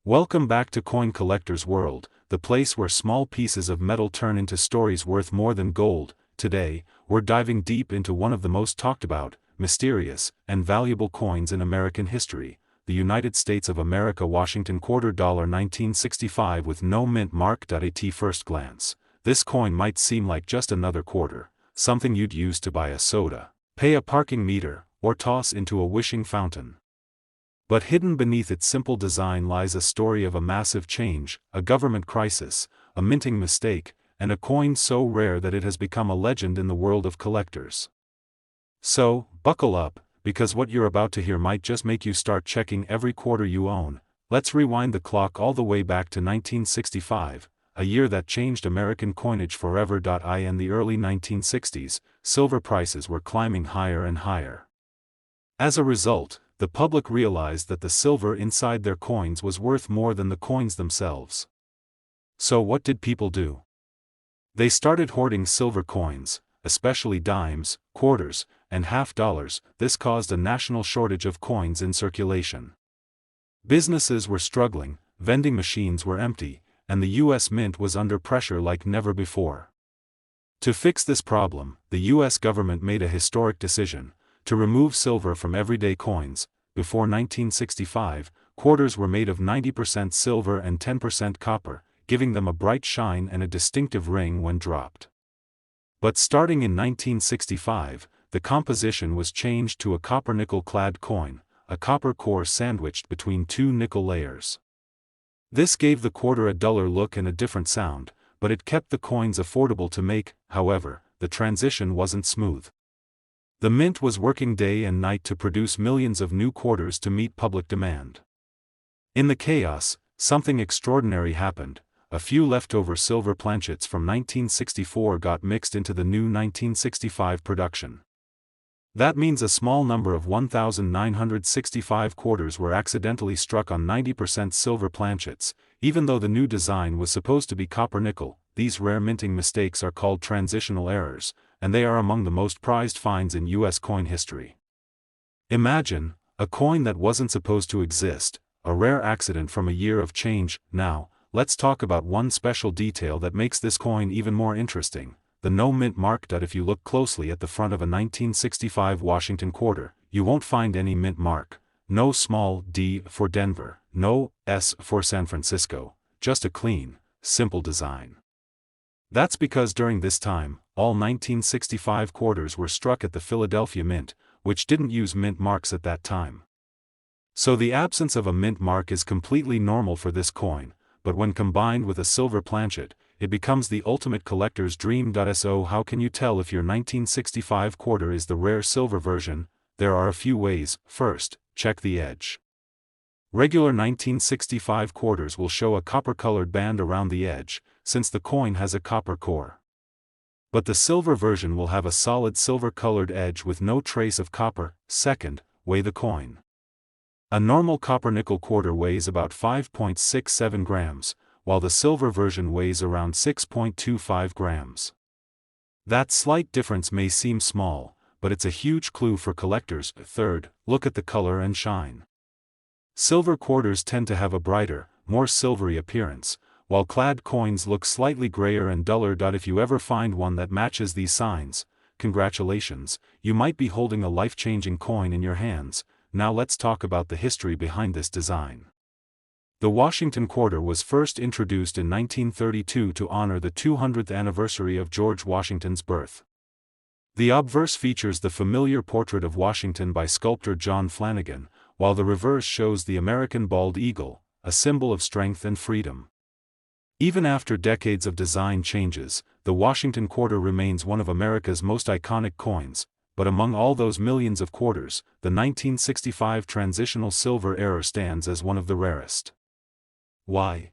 Welcome back to Coin Collector's World, the place where small pieces of metal turn into stories worth more than gold. Today, we're diving deep into one of the most talked about, mysterious, and valuable coins in American history, the United States of America Washington Quarter Dollar 1965 with no mint mark. At first glance, this coin might seem like just another quarter, something you'd use to buy a soda, pay a parking meter, or toss into a wishing fountain. But hidden beneath its simple design lies a story of a massive change, a government crisis, a minting mistake, and a coin so rare that it has become a legend in the world of collectors. So, buckle up, because what you're about to hear might just make you start checking every quarter you own. Let's rewind the clock all the way back to 1965, a year that changed American coinage forever. In the early 1960s, silver prices were climbing higher and higher. As a result, the public realized that the silver inside their coins was worth more than the coins themselves. So what did people do? They started hoarding silver coins, especially dimes, quarters, and half dollars. This caused a national shortage of coins in circulation. Businesses were struggling, vending machines were empty, and the U.S. Mint was under pressure like never before. To fix this problem, the U.S. government made a historic decision: to remove silver from everyday coins. Before 1965, quarters were made of 90% silver and 10% copper, giving them a bright shine and a distinctive ring when dropped. But starting in 1965, the composition was changed to a copper-nickel-clad coin, a copper core sandwiched between two nickel layers. This gave the quarter a duller look and a different sound, but it kept the coins affordable to make. However, the transition wasn't smooth. The mint was working day and night to produce millions of new quarters to meet public demand. In the chaos, something extraordinary happened. A few leftover silver planchets from 1964 got mixed into the new 1965 production. That means a small number of 1,965 quarters were accidentally struck on 90% silver planchets, even though the new design was supposed to be copper-nickel. These rare minting mistakes are called transitional errors, and they are among the most prized finds in U.S. coin history. Imagine, a coin that wasn't supposed to exist, a rare accident from a year of change. Now, let's talk about one special detail that makes this coin even more interesting: the no mint mark. If you look closely at the front of a 1965 Washington quarter, you won't find any mint mark. No small d for Denver, no s for San Francisco, just a clean, simple design. That's because during this time, all 1965 quarters were struck at the Philadelphia Mint, which didn't use mint marks at that time. So the absence of a mint mark is completely normal for this coin, but when combined with a silver planchet, it becomes the ultimate collector's dream. So how can you tell if your 1965 quarter is the rare silver version? There are a few ways. First, check the edge. Regular 1965 quarters will show a copper-colored band around the edge, since the coin has a copper core. But the silver version will have a solid silver-colored edge with no trace of copper. Second, weigh the coin. A normal copper-nickel quarter weighs about 5.67 grams, while the silver version weighs around 6.25 grams. That slight difference may seem small, but it's a huge clue for collectors. Third, look at the color and shine. Silver quarters tend to have a brighter, more silvery appearance, while clad coins look slightly grayer and duller. If you ever find one that matches these signs, congratulations, you might be holding a life-changing coin in your hands. Now let's talk about the history behind this design. The Washington quarter was first introduced in 1932 to honor the 200th anniversary of George Washington's birth. The obverse features the familiar portrait of Washington by sculptor John Flanagan, while the reverse shows the American bald eagle, a symbol of strength and freedom. Even after decades of design changes, the Washington quarter remains one of America's most iconic coins, but among all those millions of quarters, the 1965 transitional silver error stands as one of the rarest. Why?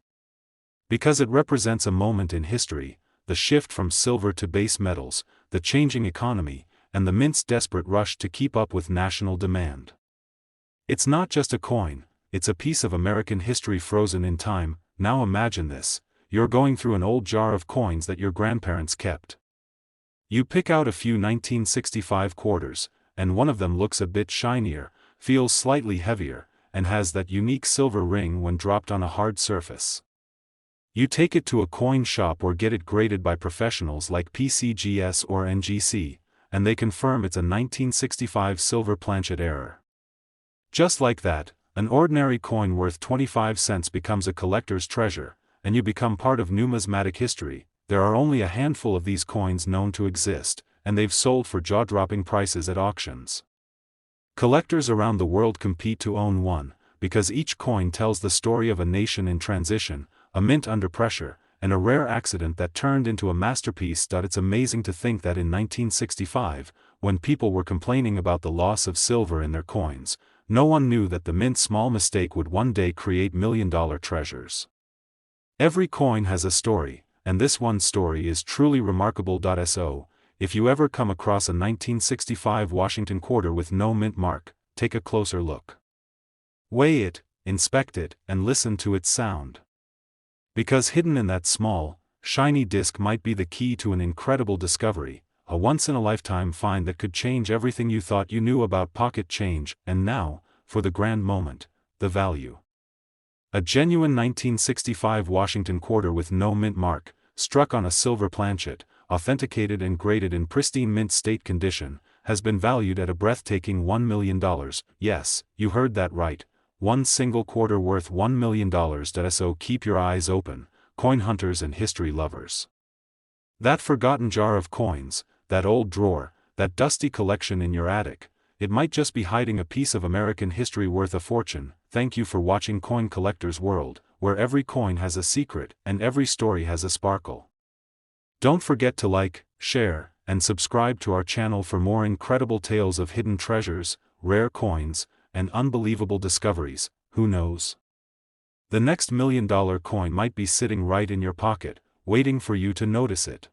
Because it represents a moment in history: the shift from silver to base metals, the changing economy, and the mint's desperate rush to keep up with national demand. It's not just a coin, it's a piece of American history frozen in time. Now imagine this: you're going through an old jar of coins that your grandparents kept. You pick out a few 1965 quarters, and one of them looks a bit shinier, feels slightly heavier, and has that unique silver ring when dropped on a hard surface. You take it to a coin shop or get it graded by professionals like PCGS or NGC, and they confirm it's a 1965 silver planchet error. Just like that, an ordinary coin worth 25 cents becomes a collector's treasure, and you become part of numismatic history. There are only a handful of these coins known to exist, and they've sold for jaw-dropping prices at auctions. Collectors around the world compete to own one, because each coin tells the story of a nation in transition, a mint under pressure, and a rare accident that turned into a masterpiece. It's amazing to think that in 1965, when people were complaining about the loss of silver in their coins, no one knew that the mint's small mistake would one day create million-dollar treasures. Every coin has a story, and this one story is truly remarkable. So, if you ever come across a 1965 Washington quarter with no mint mark, take a closer look. Weigh it, inspect it, and listen to its sound. Because hidden in that small, shiny disc might be the key to an incredible discovery, a once-in-a-lifetime find that could change everything you thought you knew about pocket change. And now, for the grand moment, the value. A genuine 1965 Washington quarter with no mint mark, struck on a silver planchet, authenticated and graded in pristine mint state condition, has been valued at a breathtaking $1 million. Yes, you heard that right. One single quarter worth $1 million. So keep your eyes open, coin hunters and history lovers. That forgotten jar of coins, that old drawer, that dusty collection in your attic, it might just be hiding a piece of American history worth a fortune. Thank you for watching Coin Collector's World, where every coin has a secret and every story has a sparkle. Don't forget to like, share, and subscribe to our channel for more incredible tales of hidden treasures, rare coins, and unbelievable discoveries. Who knows? The next $1 million coin might be sitting right in your pocket, waiting for you to notice it.